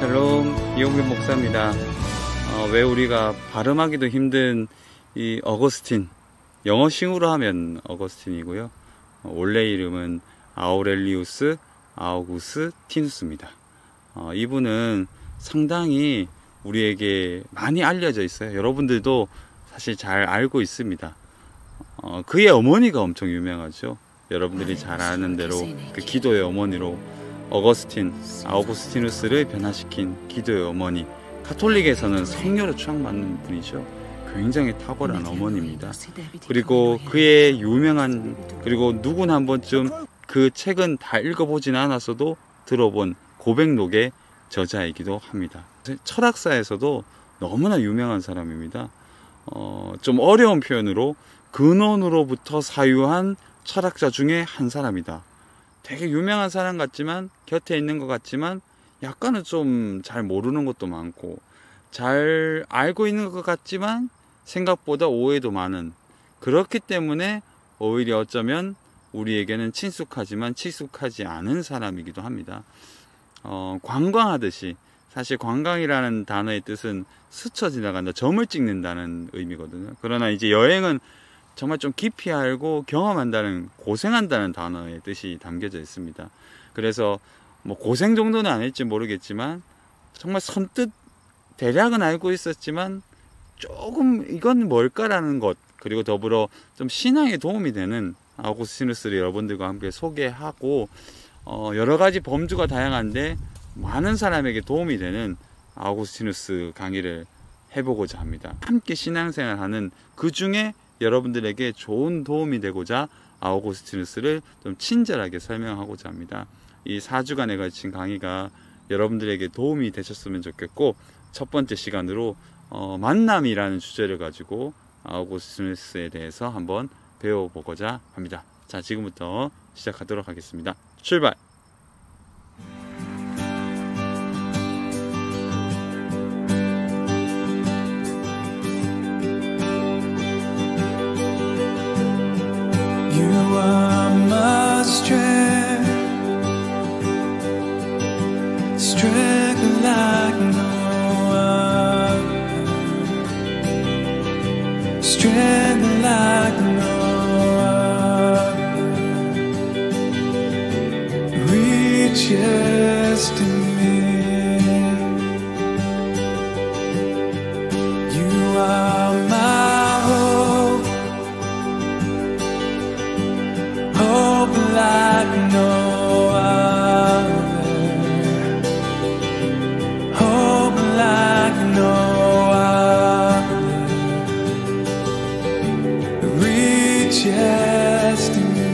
샬롬, 이용균 목사입니다. 왜 우리가 발음하기도 힘든 이 어거스틴, 영어식으로 하면 어거스틴이고요. 원래 이름은 아우렐리우스 아우구스티누스입니다. 이분은 상당히 우리에게 많이 알려져 있어요. 여러분들도 사실 잘 알고 있습니다. 그의 어머니가 엄청 유명하죠. 여러분들이 잘 아는 대로 그 기도의 어머니로 어거스틴, 아우구스티누스를 변화시킨 기도의 어머니, 가톨릭에서는 성녀로 추앙받는 분이죠. 굉장히 탁월한 어머니입니다. 그리고 그의 유명한, 그리고 누구나 한 번쯤 그 책은 다 읽어보진 않았어도 들어본 고백록의 저자이기도 합니다. 철학사에서도 너무나 유명한 사람입니다. 좀 어려운 표현으로 근원으로부터 사유한 철학자 중에 한 사람이다. 되게 유명한 사람 같지만, 곁에 있는 것 같지만 약간은 좀 잘 모르는 것도 많고, 잘 알고 있는 것 같지만 생각보다 오해도 많은, 그렇기 때문에 오히려 어쩌면 우리에게는 친숙하지만 친숙하지 않은 사람이기도 합니다. 관광하듯이, 사실 관광이라는 단어의 뜻은 스쳐 지나간다, 점을 찍는다는 의미거든요. 그러나 이제 여행은 정말 좀 깊이 알고 경험한다는, 고생한다는 단어의 뜻이 담겨져 있습니다. 그래서 뭐 고생 정도는 안 했지 모르겠지만, 정말 선뜻 대략은 알고 있었지만 조금 이건 뭘까라는 것, 그리고 더불어 좀 신앙에 도움이 되는 아우구스티누스를 여러분들과 함께 소개하고, 여러 가지 범주가 다양한데 많은 사람에게 도움이 되는 아우구스티누스 강의를 해보고자 합니다. 함께 신앙생활하는 그 중에 여러분들에게 좋은 도움이 되고자 아우구스티누스를 좀 친절하게 설명하고자 합니다. 이 4주간에 걸친 강의가 여러분들에게 도움이 되셨으면 좋겠고, 첫 번째 시간으로 만남이라는 주제를 가지고 아우구스티누스에 대해서 한번 배워보고자 합니다. 자, 지금부터 시작하도록 하겠습니다. 출발! You are my strength, strength like no other, strength like no other, reaches to me. You are my hope, hope like no other, hope like no other, reaches to me.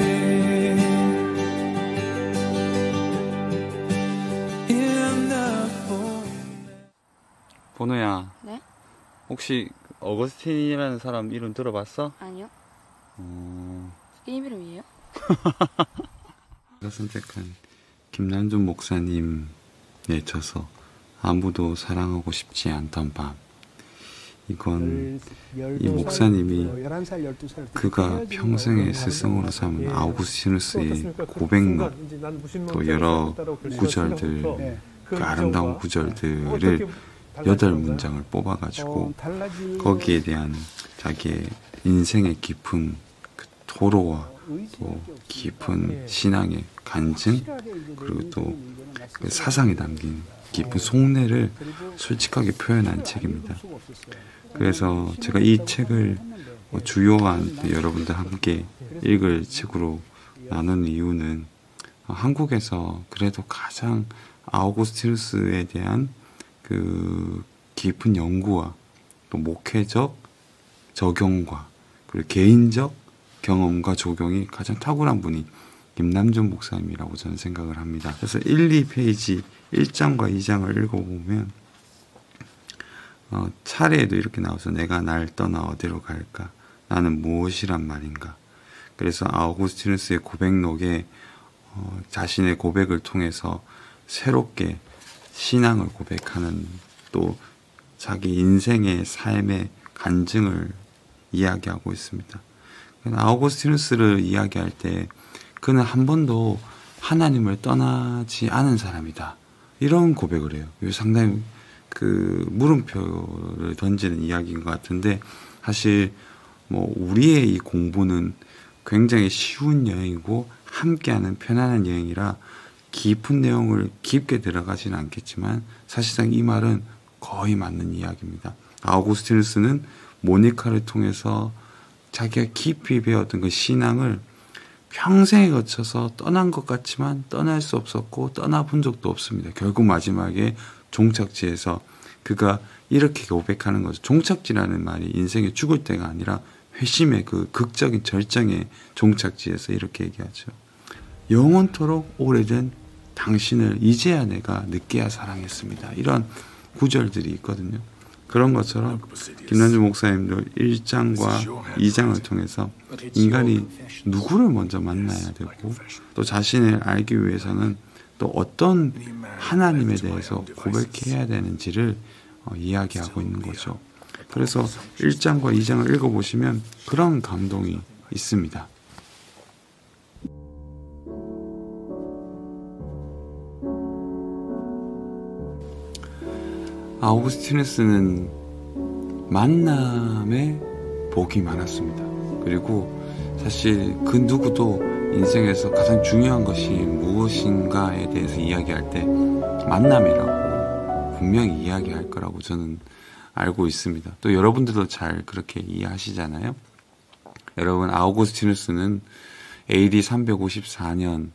In the fullness. 보노야, 네? 혹시 어거스틴이라는 사람 이름 들어봤어? 아니요. 게임 이름이에요? 제가 선택한 김남준 목사님의 저서 아무도 사랑하고 싶지 않던 밤. 이건 이 목사님이 그가 평생의 스승으로 삼은 아우구스티누스의 고백록, 또 여러 구절들, 그 아름다운 구절들을 8문장을 뽑아가지고 거기에 대한 자기의 인생의 깊은 그 토로와 또 깊은 신앙의 간증, 그리고 또 그 사상이 담긴 깊은 속내를 솔직하게 표현한 책입니다. 그래서 제가 이 책을 주요한 여러분들 함께 읽을 책으로 나눈 이유는, 한국에서 그래도 가장 아우구스티누스에 대한 그 깊은 연구와 또 목회적 적용과 그리고 개인적 경험과 적용이 가장 탁월한 분이 김남준 목사님이라고 저는 생각을 합니다. 그래서 1, 2페이지 1장과 2장을 읽어보면 차례에도 이렇게 나와서 내가 날 떠나 어디로 갈까? 나는 무엇이란 말인가? 그래서 아우구스티누스의 고백록에 자신의 고백을 통해서 새롭게 신앙을 고백하는, 또 자기 인생의 삶의 간증을 이야기하고 있습니다. 아우구스티누스를 이야기할 때 그는 한 번도 하나님을 떠나지 않은 사람이다 이런 고백을 해요. 이거 상당히 그 물음표를 던지는 이야기인 것 같은데, 사실 뭐 우리의 이 공부는 굉장히 쉬운 여행이고 함께하는 편안한 여행이라 깊은 내용을 깊게 들어가지는 않겠지만 사실상 이 말은 거의 맞는 이야기입니다. 아우구스티누스는 모니카를 통해서 자기가 깊이 배웠던 그 신앙을 평생에 거쳐서 떠난 것 같지만 떠날 수 없었고 떠나본 적도 없습니다. 결국 마지막에 종착지에서 그가 이렇게 고백하는 거죠. 종착지라는 말이 인생의 죽을 때가 아니라 회심의 그 극적인 절정의 종착지에서 이렇게 얘기하죠. 영원토록 오래된 당신을 이제야 내가 늦게야 사랑했습니다. 이런 구절들이 있거든요. 그런 것처럼 김남주 목사님도 1장과 2장을 통해서 인간이 누구를 먼저 만나야 되고 또 자신을 알기 위해서는 또 어떤 하나님에 대해서 고백해야 되는지를 이야기하고 있는 거죠. 그래서 1장과 2장을 읽어보시면 그런 감동이 있습니다. 아우구스티누스는 만남에 복이 많았습니다. 그리고 사실 그 누구도 인생에서 가장 중요한 것이 무엇인가에 대해서 이야기할 때 만남이라고 분명히 이야기할 거라고 저는 알고 있습니다. 또 여러분들도 잘 그렇게 이해하시잖아요. 여러분, 아우구스티누스는 AD 354년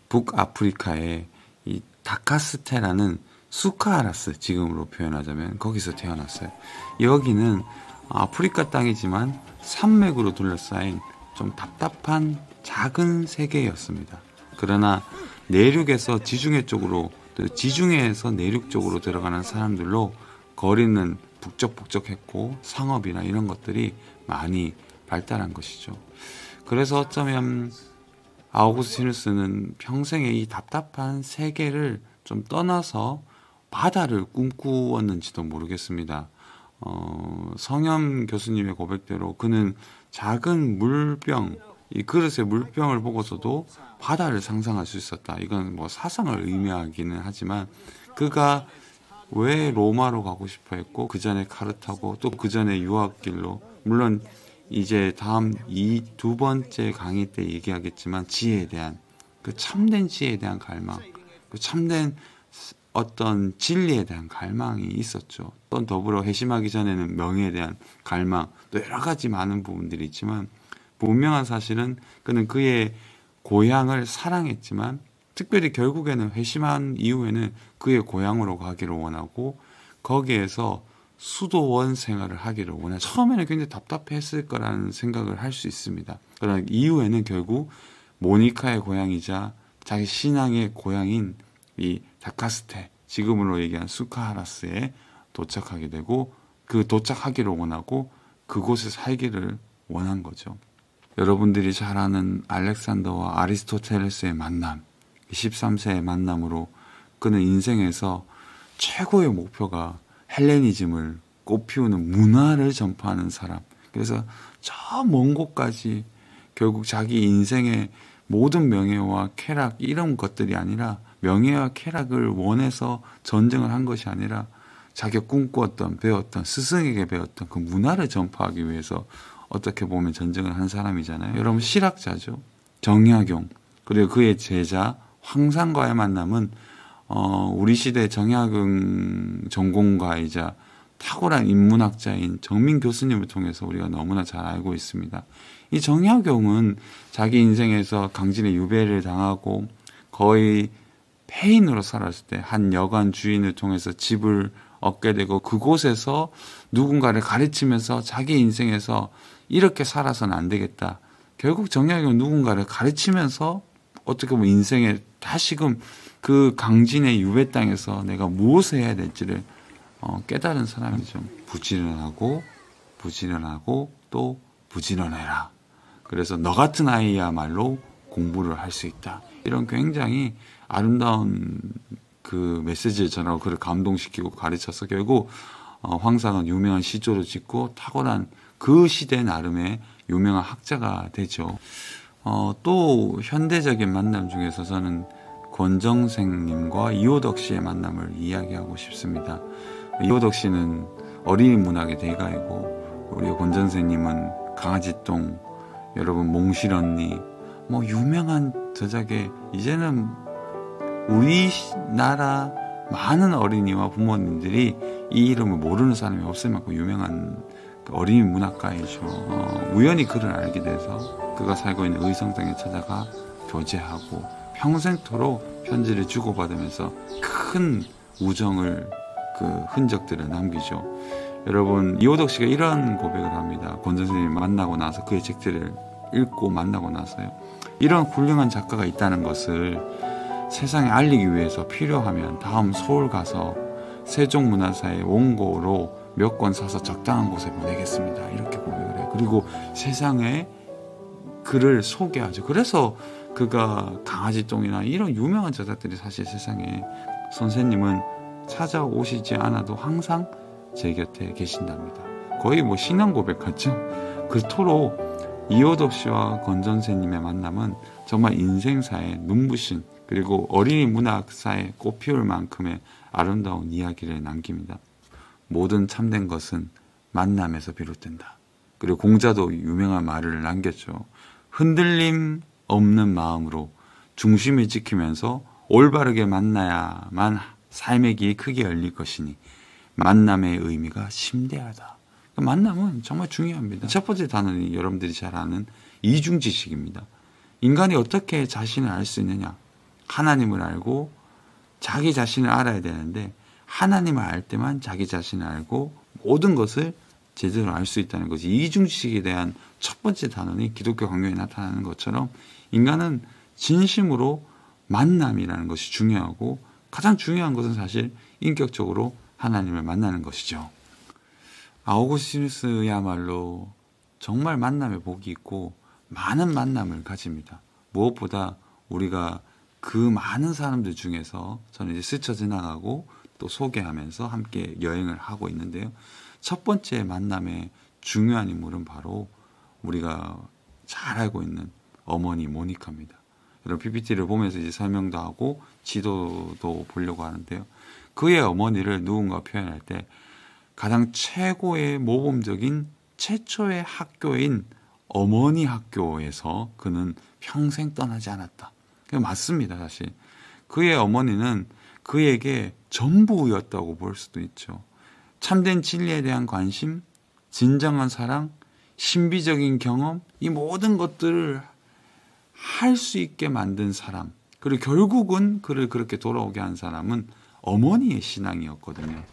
북아프리카의 이 다카스테라는 수카하라스, 지금으로 표현하자면 거기서 태어났어요. 여기는 아프리카 땅이지만 산맥으로 둘러싸인 좀 답답한 작은 세계였습니다. 그러나 내륙에서 지중해 쪽으로, 또 지중해에서 내륙 쪽으로 들어가는 사람들로 거리는 북적북적했고 상업이나 이런 것들이 많이 발달한 것이죠. 그래서 어쩌면 아우구스티누스는 평생의 이 답답한 세계를 좀 떠나서 바다를 꿈꾸었는지도 모르겠습니다. 성현 교수님의 고백대로 그는 작은 물병, 이 그릇의 물병을 보고서도 바다를 상상할 수 있었다. 이건 뭐 사상을 의미하기는 하지만 그가 왜 로마로 가고 싶어 했고 그 전에 카르타고 또 그 전에 유학길로, 물론 이제 다음 이 두 번째 강의 때 얘기하겠지만 지혜에 대한, 그 참된 지혜에 대한 갈망, 그 참된 어떤 진리에 대한 갈망이 있었죠. 또 더불어 회심하기 전에는 명예에 대한 갈망, 또 여러 가지 많은 부분들이 있지만 분명한 사실은 그는 그의 고향을 사랑했지만 특별히 결국에는 회심한 이후에는 그의 고향으로 가기를 원하고 거기에서 수도원 생활을 하기를 원하죠. 처음에는 굉장히 답답했을 거라는 생각을 할 수 있습니다. 그러나 이후에는 결국 모니카의 고향이자 자기 신앙의 고향인 이 다카스테, 지금으로 얘기한 수카하라스에 도착하게 되고 그 도착하기를 원하고 그곳에 살기를 원한 거죠. 여러분들이 잘 아는 알렉산더와 아리스토텔레스의 만남, 13세의 만남으로 그는 인생에서 최고의 목표가 헬레니즘을 꽃피우는 문화를 전파하는 사람. 그래서 저 먼 곳까지 결국 자기 인생의 모든 명예와 쾌락 이런 것들이 아니라 명예와 쾌락을 원해서 전쟁을 한 것이 아니라 자기가 꿈꾸었던, 배웠던, 스승에게 배웠던 그 문화를 전파하기 위해서 어떻게 보면 전쟁을 한 사람이잖아요. 여러분, 실학자죠. 정약용, 그리고 그의 제자 황상과의 만남은 우리 시대 정약용 전공가이자 탁월한 인문학자인 정민 교수님을 통해서 우리가 너무나 잘 알고 있습니다. 이 정약용은 자기 인생에서 강진의 유배를 당하고 거의 폐인으로 살았을 때 한 여관 주인을 통해서 집을 얻게 되고 그곳에서 누군가를 가르치면서 자기 인생에서 이렇게 살아서는 안 되겠다. 결국 정약용은 누군가를 가르치면서 어떻게 보면 인생에 다시금 그 강진의 유배 땅에서 내가 무엇을 해야 될지를 깨달은 사람이죠. 부지런하고 또 부지런해라. 그래서 너 같은 아이야말로 공부를 할 수 있다. 이런 굉장히 아름다운 그 메시지를 전하고 그를 감동시키고 가르쳐서 결국 황상은 유명한 시조를 짓고 탁월한 그 시대 나름의 유명한 학자가 되죠. 또 현대적인 만남 중에서 저는 권정생님과 이호덕 씨의 만남을 이야기하고 싶습니다. 이호덕 씨는 어린이 문학의 대가이고 우리 권정생님은 강아지똥, 여러분 몽실 언니, 뭐 유명한 저작에 이제는 우리나라 많은 어린이와 부모님들이 이 이름을 모르는 사람이 없을 만큼 유명한 어린이 문학가이죠. 우연히 그를 알게 돼서 그가 살고 있는 의성동에 찾아가 교제하고 평생토록 편지를 주고받으면서 큰 우정을 그 흔적들을 남기죠. 여러분 이호덕 씨가 이런 고백을 합니다. 권 선생님이 만나고 나서 그의 책들을 읽고 만나고 나서요. 이런 훌륭한 작가가 있다는 것을 세상에 알리기 위해서 필요하면 다음 서울 가서 세종문화사의 원고로 몇 권 사서 적당한 곳에 보내겠습니다. 이렇게 고백을 해요. 그리고 세상에 그를 소개하죠. 그래서 그가 강아지똥이나 이런 유명한 저작들이 사실 세상에 선생님은 찾아오시지 않아도 항상 제 곁에 계신답니다. 거의 뭐 신앙 고백 같죠? 그토록 이호덕 씨와 권 선생님의 만남은 정말 인생사의 눈부신 그리고 어린이 문학사에 꽃피울 만큼의 아름다운 이야기를 남깁니다. 모든 참된 것은 만남에서 비롯된다. 그리고 공자도 유명한 말을 남겼죠. 흔들림 없는 마음으로 중심을 지키면서 올바르게 만나야만 삶의 길이 크게 열릴 것이니 만남의 의미가 심대하다. 만남은 정말 중요합니다. 첫 번째 단어는 여러분들이 잘 아는 이중지식입니다. 인간이 어떻게 자신을 알 수 있느냐? 하나님을 알고 자기 자신을 알아야 되는데 하나님을 알 때만 자기 자신을 알고 모든 것을 제대로 알 수 있다는 것이 이중지식에 대한 첫 번째 단원이 기독교 강요에 나타나는 것처럼 인간은 진심으로 만남이라는 것이 중요하고 가장 중요한 것은 사실 인격적으로 하나님을 만나는 것이죠. 아우구스티누스야말로 정말 만남의 복이 있고 많은 만남을 가집니다. 무엇보다 우리가 그 많은 사람들 중에서 저는 이제 스쳐 지나가고 또 소개하면서 함께 여행을 하고 있는데요. 첫 번째 만남의 중요한 인물은 바로 우리가 잘 알고 있는 어머니 모니카입니다. 여러분 PPT를 보면서 이제 설명도 하고 지도도 보려고 하는데요. 그의 어머니를 누군가 표현할 때 가장 최고의 모범적인 최초의 학교인 어머니 학교에서 그는 평생 떠나지 않았다. 맞습니다, 사실. 그의 어머니는 그에게 전부였다고 볼 수도 있죠. 참된 진리에 대한 관심, 진정한 사랑, 신비적인 경험, 이 모든 것들을 할 수 있게 만든 사람, 그리고 결국은 그를 그렇게 돌아오게 한 사람은 어머니의 신앙이었거든요.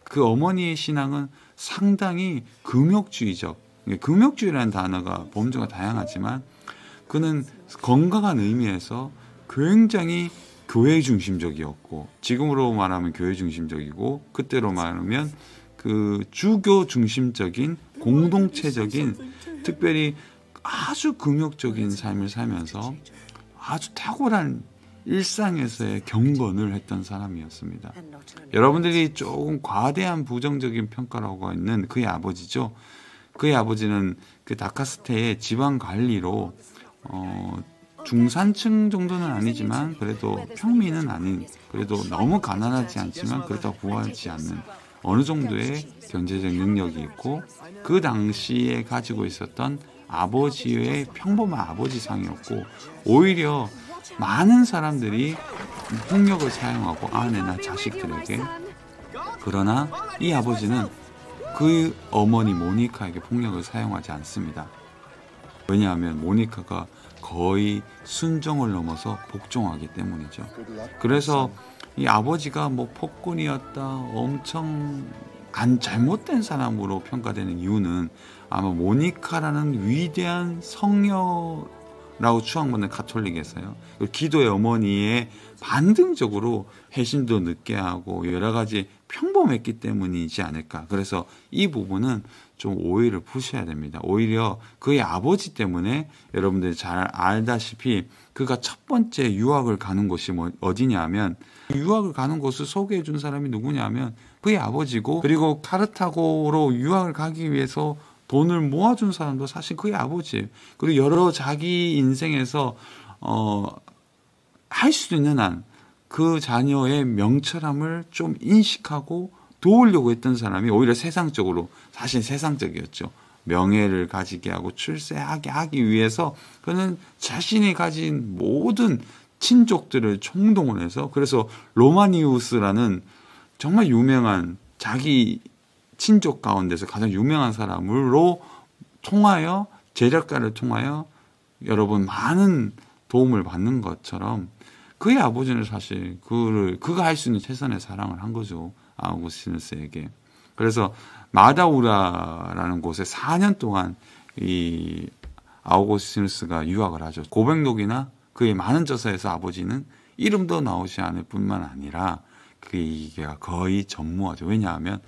그 어머니의 신앙은 상당히 금욕주의적, 금욕주의라는 단어가 범주가 다양하지만 그는 건강한 의미에서 굉장히 교회 중심적이었고, 지금으로 말하면 교회 중심적이고, 그때로 말하면 그 주교 중심적인 공동체적인, 특별히 아주 금욕적인 삶을 살면서 아주 탁월한 일상에서의 경건을 했던 사람이었습니다. 여러분들이 조금 과대한 부정적인 평가라고 있는 그의 아버지죠. 그의 아버지는 그 다카스테의 지방 관리로 중산층 정도는 아니지만 그래도 평민은 아닌, 그래도 너무 가난하지 않지만 그렇다고 부하지 않는 어느 정도의 경제적 능력이 있고, 그 당시에 가지고 있었던 아버지의 평범한 아버지상이었고, 오히려 많은 사람들이 폭력을 사용하고 아내나 자식들에게, 그러나 이 아버지는 그 어머니 모니카에게 폭력을 사용하지 않습니다. 왜냐하면 모니카가 거의 순종을 넘어서 복종하기 때문이죠. 그래서 이 아버지가 뭐 폭군이었다, 엄청 잘못된 사람으로 평가되는 이유는 아마 모니카라는 위대한 성녀라고 추앙받는 가톨릭에서요, 기도의 어머니의 반등적으로 회심도 늦게 하고 여러 가지 평범했기 때문이지 않을까. 그래서 이 부분은 좀 오해를 푸셔야 됩니다. 오히려 그의 아버지 때문에 여러분들이 잘 알다시피 그가 첫 번째 유학을 가는 곳이 어디냐 하면, 유학을 가는 곳을 소개해 준 사람이 누구냐 하면 그의 아버지고, 그리고 카르타고로 유학을 가기 위해서 돈을 모아준 사람도 사실 그의 아버지예요. 그리고 여러 자기 인생에서 할 수 있는 한 그 자녀의 명철함을 좀 인식하고 도우려고 했던 사람이 오히려 세상적으로, 사실 세상적이었죠. 명예를 가지게 하고 출세하게 하기 위해서 그는 자신이 가진 모든 친족들을 총동원해서, 그래서 로마니우스라는 정말 유명한 자기 친족 가운데서 가장 유명한 사람으로 통하여, 제작가를 통하여 여러분 많은 도움을 받는 것처럼 그의 아버지는 사실 그가 할 수 있는 최선의 사랑을 한 거죠. 아우구스티누스에게. 그래서 마다우라라는 곳에 4년 동안 이 아우구스티누스가 유학을 하죠. 고백록이나 그의 많은 저서에서 아버지는 이름도 나오지 않을 뿐만 아니라 그게 거의 전무하죠. 왜냐하면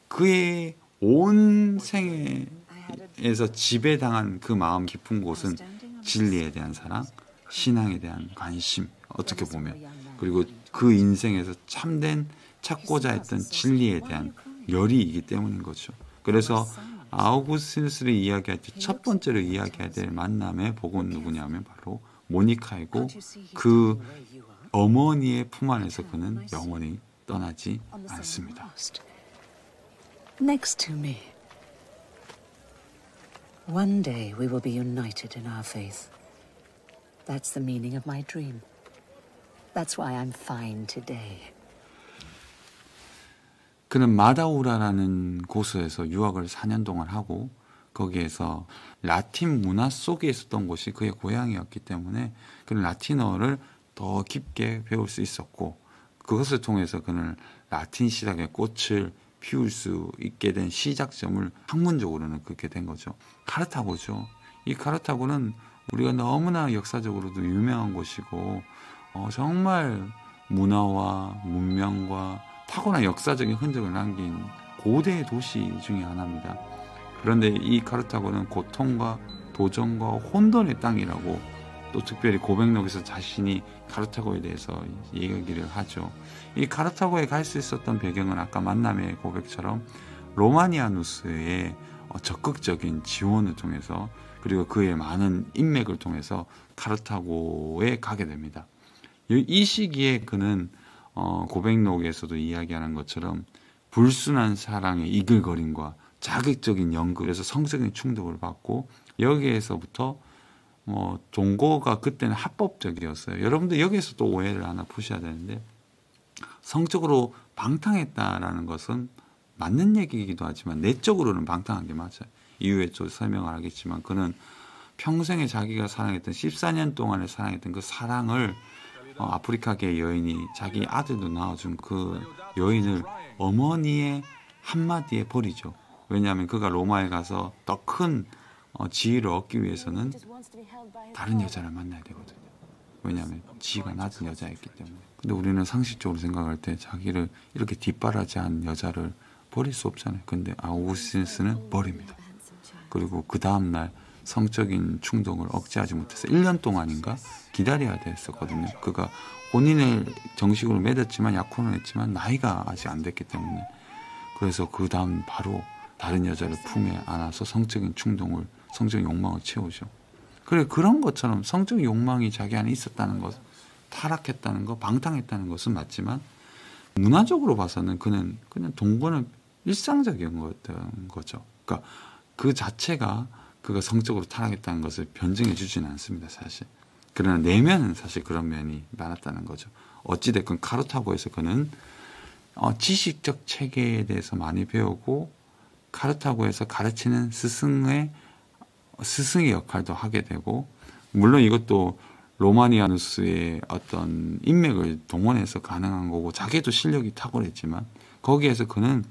그의 온 생에서 지배당한 그 마음 깊은 곳은 진리에 대한 사랑, 신앙에 대한 관심, 어떻게 보면, 그리고 그 인생에서 참된 찾고자 했던 진리에 대한 열의이기 때문인 거죠. 그래서 아우구스티누스를 이야기할 때 첫 번째로 이야기해야 될 만남의 복은 누구냐면 바로 모니카이고, 그 어머니의 품 안에서 그는 영원히 떠나지 않습니다. Next to me. One day we will be united in our faith. That's the meaning of my dream. That's why I'm fine today. 그는 마다우라라는 곳에서 유학을 4년 동안 하고, 거기에서 라틴 문화 속에 있었던 곳이 그의 고향이었기 때문에 그는 라틴어를 더 깊게 배울 수 있었고, 그것을 통해서 그는 라틴 시작의 꽃을 피울 수 있게 된 시작점을 학문적으로는 그렇게 된 거죠. 카르타고죠. 이 카르타고는 우리가 너무나 역사적으로도 유명한 곳이고 정말 문화와 문명과 타고난 역사적인 흔적을 남긴 고대 도시 중에 하나입니다. 그런데 이 카르타고는 고통과 도전과 혼돈의 땅이라고 또 특별히 고백록에서 자신이 카르타고에 대해서 얘기를 하죠. 이 카르타고에 갈 수 있었던 배경은 아까 만남의 고백처럼 로마니아누스의 적극적인 지원을 통해서, 그리고 그의 많은 인맥을 통해서 카르타고에 가게 됩니다. 이 시기에 그는 고백록에서도 이야기하는 것처럼 불순한 사랑의 이글거림과 자극적인 연극에서 성적인 충격을 받고, 여기에서부터 동거가 그때는 합법적이었어요. 여러분들 여기에서 또 오해를 하나 푸셔야 되는데, 성적으로 방탕했다라는 것은 맞는 얘기이기도 하지만 내적으로는 방탕한 게 맞아요. 이후에 또 설명을 하겠지만, 그는 평생에 자기가 사랑했던 14년 동안에 사랑했던 그 사랑을 아프리카계 여인이 자기 아들도 낳아준 그 여인을 어머니의 한마디에 버리죠. 왜냐하면 그가 로마에 가서 더 큰 지위를 얻기 위해서는 다른 여자를 만나야 되거든요. 왜냐하면 지위가 낮은 여자였기 때문에. 근데 우리는 상식적으로 생각할 때 자기를 이렇게 뒷바라지한 여자를 버릴 수 없잖아요. 근데 아우구스티누스는 버립니다. 그리고 그 다음날 성적인 충동을 억제하지 못해서 1년 동안인가 기다려야 됐었거든요. 그가 혼인을 정식으로 맺었지만 약혼을 했지만 나이가 아직 안 됐기 때문에. 그래서 그 다음 바로 다른 여자를 품에 안아서 성적인 충동을, 성적인 욕망을 채우죠. 그래, 그런 것처럼 성적 욕망이 자기 안에 있었다는 것, 타락했다는 것, 방탕했다는 것은 맞지만 문화적으로 봐서는 그는 그냥 동거는 일상적인 거죠. 그러니까 그 자체가 그가 성적으로 타락했다는 것을 변증해 주지는 않습니다, 사실. 그러나 내면은 사실 그런 면이 많았다는 거죠. 어찌됐건 카르타고에서 그는 지식적 체계에 대해서 많이 배우고, 카르타고에서 가르치는 스승의 역할도 하게 되고, 물론 이것도 로마니아누스의 어떤 인맥을 동원해서 가능한 거고, 자기도 실력이 탁월했지만 거기에서 그는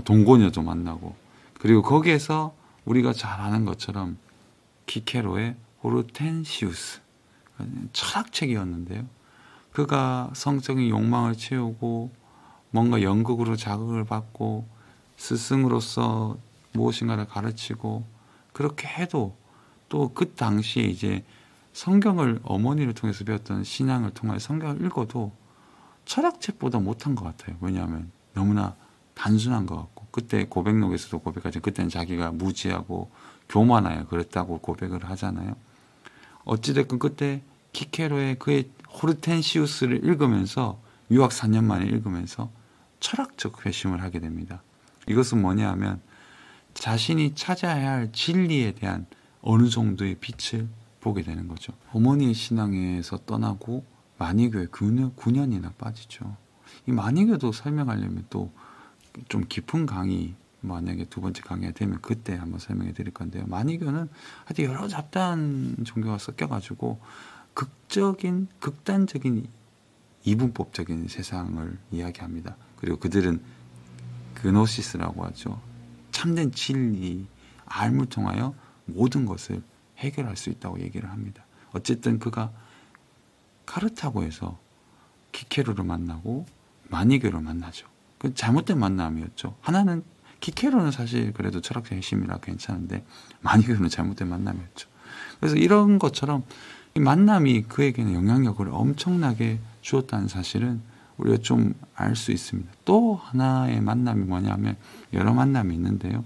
동고녀도 만나고, 그리고 거기에서 우리가 잘 아는 것처럼 키케로의 호르텐시우스, 철학책이었는데요. 그가 성적인 욕망을 채우고 뭔가 연극으로 자극을 받고 스승으로서 무엇인가를 가르치고, 그렇게 해도 또 그 당시에 이제 성경을 어머니를 통해서 배웠던 신앙을 통해 성경을 읽어도 철학책보다 못한 것 같아요. 왜냐하면 너무나 단순한 것 같고, 그때 고백록에서도 고백하죠. 그때는 자기가 무지하고 교만하여 그랬다고 고백을 하잖아요. 어찌됐건 그때 키케로의 그의 호르텐시우스를 읽으면서 유학 4년 만에 읽으면서 철학적 회심을 하게 됩니다. 이것은 뭐냐 하면 자신이 찾아야 할 진리에 대한 어느 정도의 빛을 보게 되는 거죠. 어머니의 신앙에서 떠나고 만이교에 9년이나 빠지죠. 이 만이교도 설명하려면 또 좀 깊은 강의, 만약에 두 번째 강의가 되면 그때 한번 설명해 드릴 건데요. 만이교는 하여튼 여러 잡다한 종교가 섞여가지고 극단적인 이분법적인 세상을 이야기합니다. 그리고 그들은 그노시스라고 하죠. 참된 진리, 알을 통하여 모든 것을 해결할 수 있다고 얘기를 합니다. 어쨌든 그가 카르타고에서 키케로를 만나고 마니교를 만나죠. 그 잘못된 만남이었죠. 하나는 키케로는 사실 그래도 철학적 핵심이라 괜찮은데 마니교는 잘못된 만남이었죠. 그래서 이런 것처럼 이 만남이 그에게는 영향력을 엄청나게 주었다는 사실은 우리가 좀 알 수 있습니다. 또 하나의 만남이 뭐냐면 여러 만남이 있는데요.